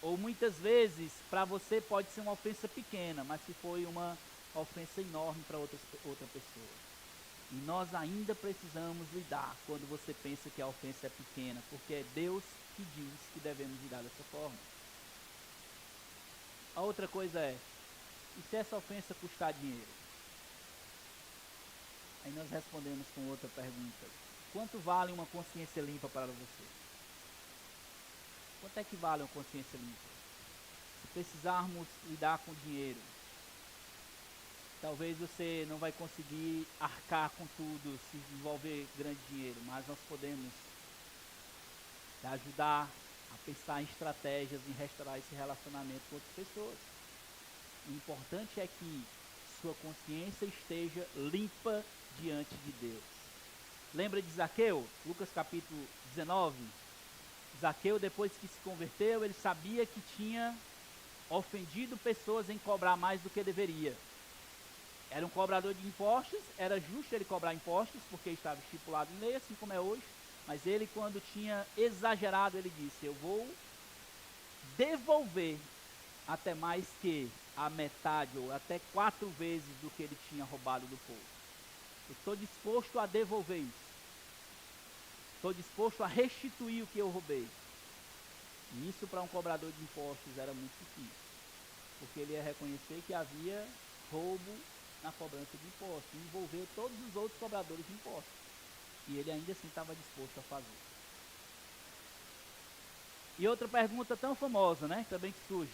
Ou muitas vezes, para você pode ser uma ofensa pequena, mas se foi uma ofensa enorme para outra pessoa. E nós ainda precisamos lidar quando você pensa que a ofensa é pequena, porque é Deus que diz que devemos lidar dessa forma. A outra coisa é, e se essa ofensa custar dinheiro? Aí nós respondemos com outra pergunta. Quanto vale uma consciência limpa para você? Quanto é que vale uma consciência limpa? Se precisarmos lidar com dinheiro, talvez você não vai conseguir arcar com tudo se envolver grande dinheiro, mas nós podemos te ajudar a pensar em estratégias em restaurar esse relacionamento com outras pessoas. O importante é que sua consciência esteja limpa diante de Deus. Lembra de Zaqueu? Lucas capítulo 19. Zaqueu, depois que se converteu, ele sabia que tinha ofendido pessoas em cobrar mais do que deveria. Era um cobrador de impostos, era justo ele cobrar impostos, porque estava estipulado em lei, assim como é hoje. Mas ele, quando tinha exagerado, ele disse, eu vou devolver até mais que a metade, ou até 4 vezes do que ele tinha roubado do povo. Eu estou disposto a devolver isso. Estou disposto a restituir o que eu roubei. E isso para um cobrador de impostos era muito difícil. Porque ele ia reconhecer que havia roubo na cobrança de impostos. E envolver todos os outros cobradores de impostos. E ele ainda assim estava disposto a fazer. E outra pergunta tão famosa, né? Também que surge.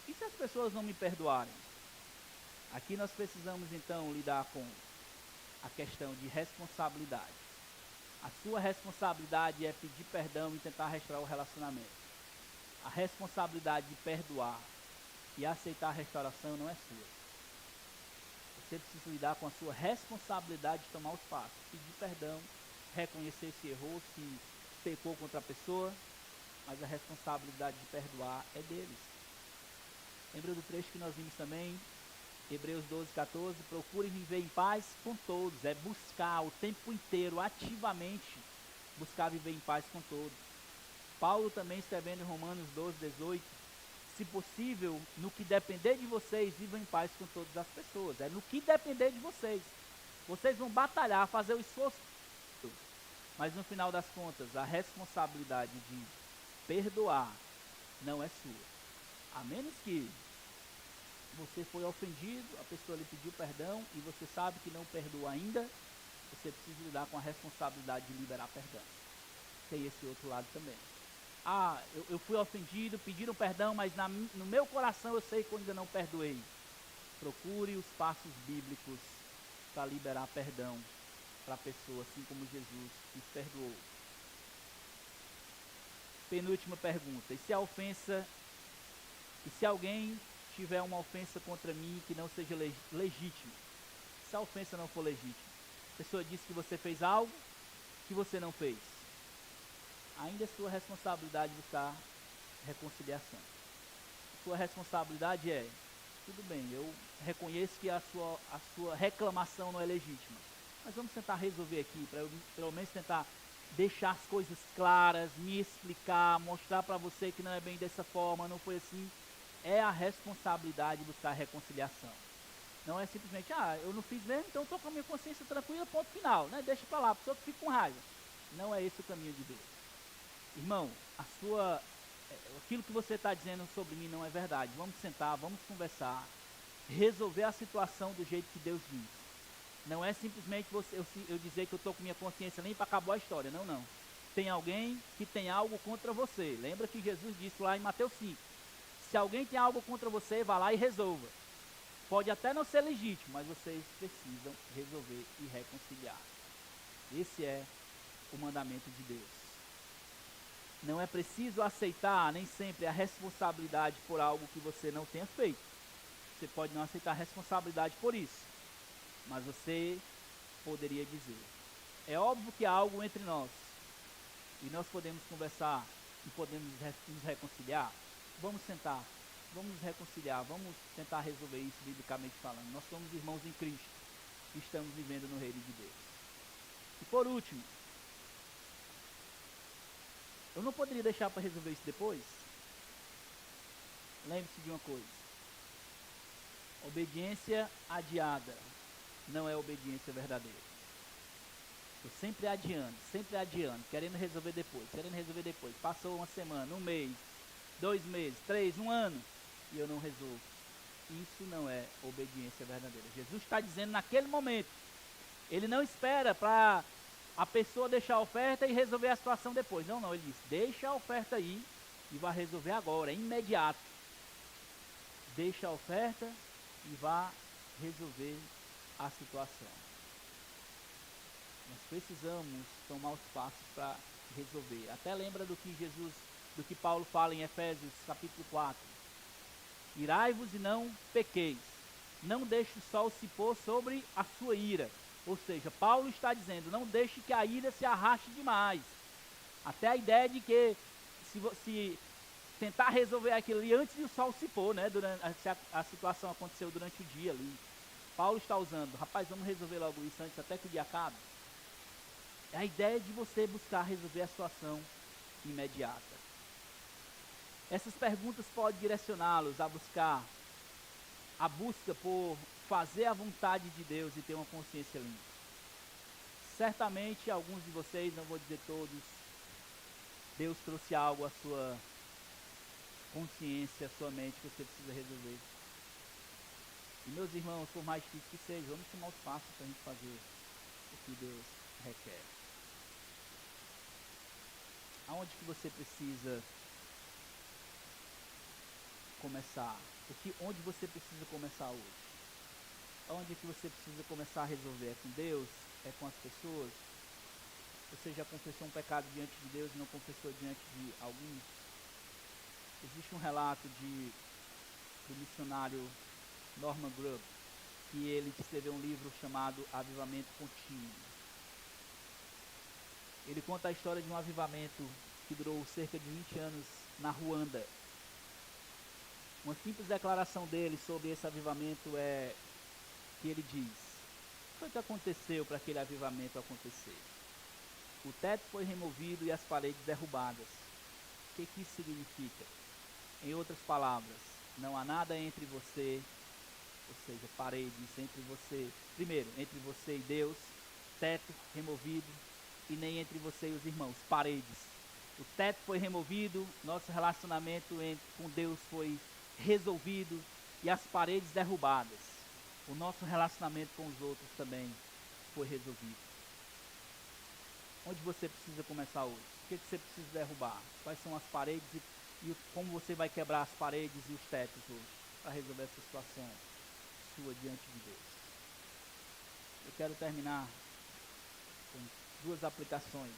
E se as pessoas não me perdoarem? Aqui nós precisamos então lidar com a questão de responsabilidade. A sua responsabilidade é pedir perdão e tentar restaurar o relacionamento. A responsabilidade de perdoar e aceitar a restauração não é sua. Você precisa lidar com a sua responsabilidade de tomar os passos. Pedir perdão, reconhecer se errou, se pecou contra a pessoa, mas a responsabilidade de perdoar é deles. Lembra do trecho que nós vimos também? Hebreus 12, 14, procure viver em paz com todos, é buscar o tempo inteiro, ativamente, buscar viver em paz com todos. Paulo também escrevendo em Romanos 12, 18, se possível, no que depender de vocês, vivam em paz com todas as pessoas, é no que depender de vocês. Vocês vão batalhar, fazer o esforço, mas no final das contas, a responsabilidade de perdoar não é sua. A menos que você foi ofendido, a pessoa lhe pediu perdão e você sabe que não perdoa ainda, você precisa lidar com a responsabilidade de liberar perdão. Tem esse outro lado também. Eu fui ofendido, pediram perdão, mas no meu coração eu sei que eu ainda não perdoei. Procure os passos bíblicos para liberar perdão para a pessoa, assim como Jesus nos perdoou. Penúltima pergunta, e se alguém tiver uma ofensa contra mim que não seja legítima, se a ofensa não for legítima, a pessoa diz que você fez algo que você não fez, ainda é sua responsabilidade buscar reconciliação. Sua responsabilidade é, tudo bem, eu reconheço que a sua reclamação não é legítima, mas vamos tentar resolver aqui, para eu pelo menos tentar deixar as coisas claras, me explicar, mostrar para você que não é bem dessa forma, não foi assim. É a responsabilidade de buscar reconciliação. Não é simplesmente, eu não fiz mesmo, então estou com a minha consciência tranquila, ponto final, né? Deixa para lá, a pessoa que fica com raiva. Não é esse o caminho de Deus. Irmão, aquilo que você está dizendo sobre mim não é verdade. Vamos sentar, vamos conversar, resolver a situação do jeito que Deus diz. Não é simplesmente eu dizer que eu estou com minha consciência limpa, acabou a história. Não, não. Tem alguém que tem algo contra você. Lembra que Jesus disse lá em Mateus 5. Se alguém tem algo contra você, vá lá e resolva. Pode até não ser legítimo, mas vocês precisam resolver e reconciliar. Esse é o mandamento de Deus. Não é preciso aceitar nem sempre a responsabilidade por algo que você não tenha feito. Você pode não aceitar a responsabilidade por isso, mas você poderia dizer, é óbvio que há algo entre nós, e nós podemos conversar e podemos nos reconciliar. Vamos sentar, vamos nos reconciliar, vamos tentar resolver isso biblicamente falando. Nós somos irmãos em Cristo e estamos vivendo no reino de Deus. E por último, eu não poderia deixar para resolver isso depois? lembre-se de uma coisa: obediência adiada não é obediência verdadeira. Estou sempre adiando, querendo resolver depois. Passou uma semana, um mês, 2 meses, 3, um ano, e eu não resolvo. Isso não é obediência verdadeira. Jesus está dizendo naquele momento. Ele não espera para a pessoa deixar a oferta e resolver a situação depois. Não, ele diz: deixa a oferta aí e vai resolver agora, é imediato. Deixa a oferta e vá resolver a situação. Nós precisamos tomar os passos para resolver. Até lembra do que Paulo fala em Efésios capítulo 4. Irai-vos e não pequeis. Não deixe o sol se pôr sobre a sua ira. Ou seja, Paulo está dizendo: não deixe que a ira se arraste demais. Até a ideia de que se tentar resolver aquilo ali antes de o sol se pôr, né? Se a situação aconteceu durante o dia ali. Paulo está usando: rapaz, vamos resolver logo isso antes até que o dia acabe. É a ideia de você buscar resolver a situação imediata. Essas perguntas podem direcioná-los a busca por fazer a vontade de Deus e ter uma consciência limpa. Certamente alguns de vocês, não vou dizer todos, Deus trouxe algo à sua consciência, à sua mente que você precisa resolver. E meus irmãos, por mais difícil que seja, vamos tomar os passos para a gente fazer o que Deus requer. Aonde que você precisa começar? Onde você precisa começar hoje? Onde que você precisa começar a resolver? É com Deus? É com as pessoas? Você já confessou um pecado diante de Deus e não confessou diante de alguns? Existe um relato do missionário Norman Grubb, que ele escreveu um livro chamado Avivamento Contínuo. Ele conta a história de um avivamento que durou cerca de 20 anos na Ruanda. Uma simples declaração dele sobre esse avivamento é que ele diz: o que foi que aconteceu para aquele avivamento acontecer? O teto foi removido e as paredes derrubadas. O que isso significa? Em outras palavras, não há nada entre você, ou seja, paredes entre você, primeiro, entre você e Deus, teto removido, e nem entre você e os irmãos, paredes. O teto foi removido, nosso relacionamento com Deus foi resolvido e as paredes derrubadas. O nosso relacionamento com os outros também foi resolvido. Onde você precisa começar hoje? O que você precisa derrubar? Quais são as paredes e como você vai quebrar as paredes e os tetos hoje para resolver essa situação sua diante de Deus? Eu quero terminar com 2 aplicações.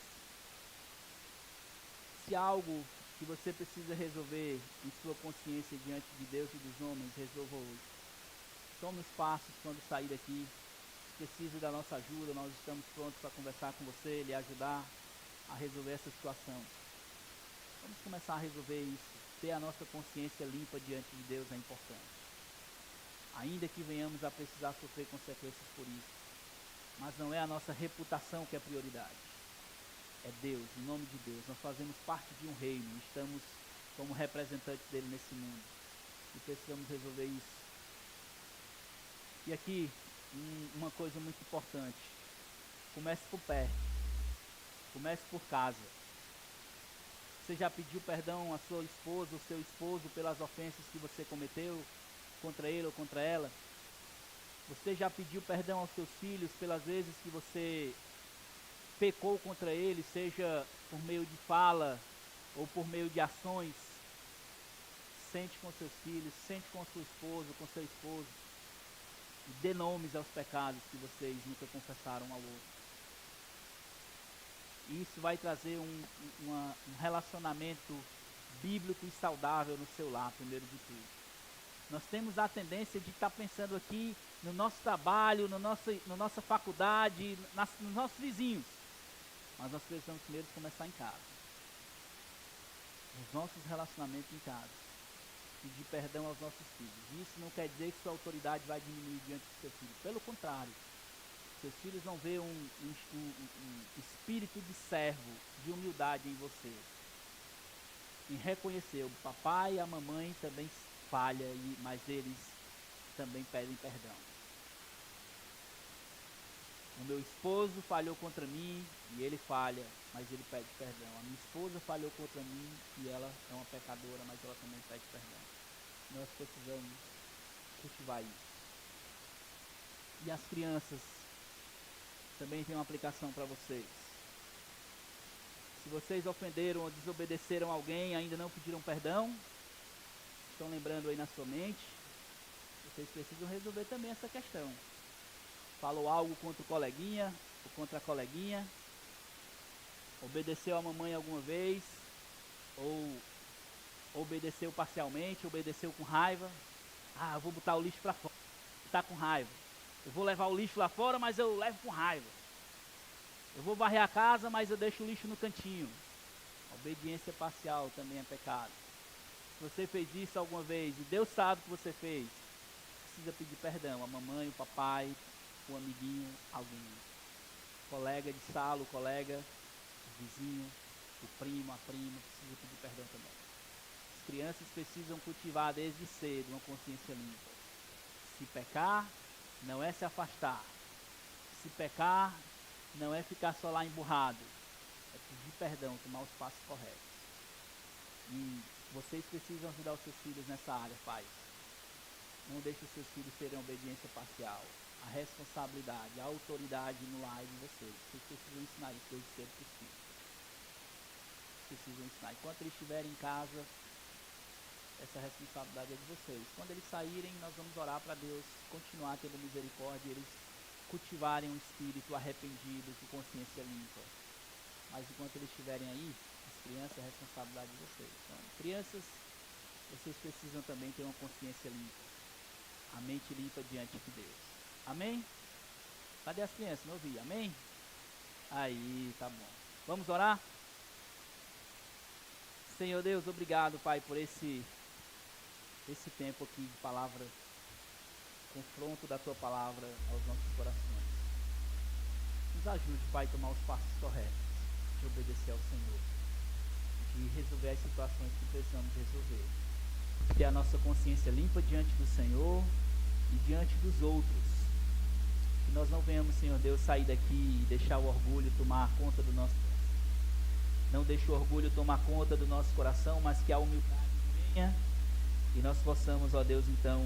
Se há algo que você precisa resolver em sua consciência diante de Deus e dos homens, resolva hoje. Tome os passos quando sair daqui. Precisa da nossa ajuda, nós estamos prontos para conversar com você, lhe ajudar a resolver essa situação. Vamos começar a resolver isso. Ter a nossa consciência limpa diante de Deus é importante. Ainda que venhamos a precisar sofrer consequências por isso. Mas não é a nossa reputação que é a prioridade. É Deus, em nome de Deus. Nós fazemos parte de um reino, estamos como representantes dele nesse mundo. E precisamos resolver isso. E aqui, uma coisa muito importante: comece por perto, comece por casa. Você já pediu perdão à sua esposa, ao seu esposo, pelas ofensas que você cometeu contra ele ou contra ela? Você já pediu perdão aos seus filhos pelas vezes que você pecou contra eles, seja por meio de fala ou por meio de ações? Sente com seus filhos, sente com sua esposa, com seu esposo. E dê nomes aos pecados que vocês nunca confessaram ao outro. E isso vai trazer um relacionamento bíblico e saudável no seu lar, primeiro de tudo. Nós temos a tendência de estar pensando aqui no nosso trabalho, na nossa faculdade, nos nossos vizinhos. Mas nós precisamos primeiro começar em casa. Nos nossos relacionamentos em casa. Pedir perdão aos nossos filhos. Isso não quer dizer que sua autoridade vai diminuir diante dos seus filhos. Pelo contrário. Seus filhos vão ver um espírito de servo, de humildade em você. Em reconhecer, o papai e a mamãe também falha, mas eles também pedem perdão. O meu esposo falhou contra mim e ele falha, mas ele pede perdão. A minha esposa falhou contra mim e ela é uma pecadora, mas ela também pede perdão. Nós precisamos cultivar isso. E as crianças também tem uma aplicação para vocês. Se vocês ofenderam ou desobedeceram alguém e ainda não pediram perdão, estão lembrando aí na sua mente, vocês precisam resolver também essa questão. Falou algo contra o coleguinha ou contra a coleguinha, obedeceu a mamãe alguma vez, ou obedeceu parcialmente, obedeceu com raiva. Eu vou botar o lixo para fora, tá com raiva. Eu vou levar o lixo lá fora, mas eu levo com raiva. Eu vou varrer a casa, mas eu deixo o lixo no cantinho. A obediência parcial também é pecado. Se você fez isso alguma vez e Deus sabe que você fez, precisa pedir perdão. A mamãe, o papai, o amiguinho, alguém. Colega de sala, o colega, o vizinho, o primo, a prima, precisa pedir perdão também. As crianças precisam cultivar desde cedo uma consciência limpa. Se pecar, não é se afastar. Se pecar, não é ficar só lá emburrado. É pedir perdão, tomar os passos corretos. E vocês precisam ajudar os seus filhos nessa área, pais. Não deixe os seus filhos terem obediência parcial. A responsabilidade, a autoridade no lar de vocês. Vocês precisam ensinar isso desde cedo para os filhos. Precisam ensinar. Enquanto eles estiverem em casa, essa responsabilidade é de vocês. Quando eles saírem, nós vamos orar para Deus continuar tendo misericórdia e eles cultivarem um espírito arrependido, com consciência limpa. Mas enquanto eles estiverem aí, as crianças, é a responsabilidade de vocês. Então, crianças, vocês precisam também ter uma consciência limpa, a mente limpa diante de Deus. Amém? Cadê as crianças? Não ouvi. Amém? Aí, tá bom. Vamos orar? Senhor Deus, obrigado, Pai, por esse tempo aqui de palavra, confronto da Tua palavra aos nossos corações. Nos ajude, Pai, a tomar os passos corretos, de obedecer ao Senhor, de resolver as situações que precisamos resolver. Ter a nossa consciência limpa diante do Senhor e diante dos outros. Que nós não venhamos, Senhor Deus, sair daqui e deixar o orgulho tomar conta do nosso coração. Não deixe o orgulho tomar conta do nosso coração, mas que a humildade venha e nós possamos, ó Deus, então,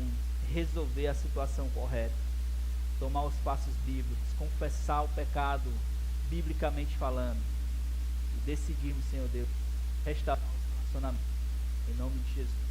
resolver a situação correta. Tomar os passos bíblicos, confessar o pecado, biblicamente falando. E decidirmos, Senhor Deus, restaurar o relacionamento. Em nome de Jesus.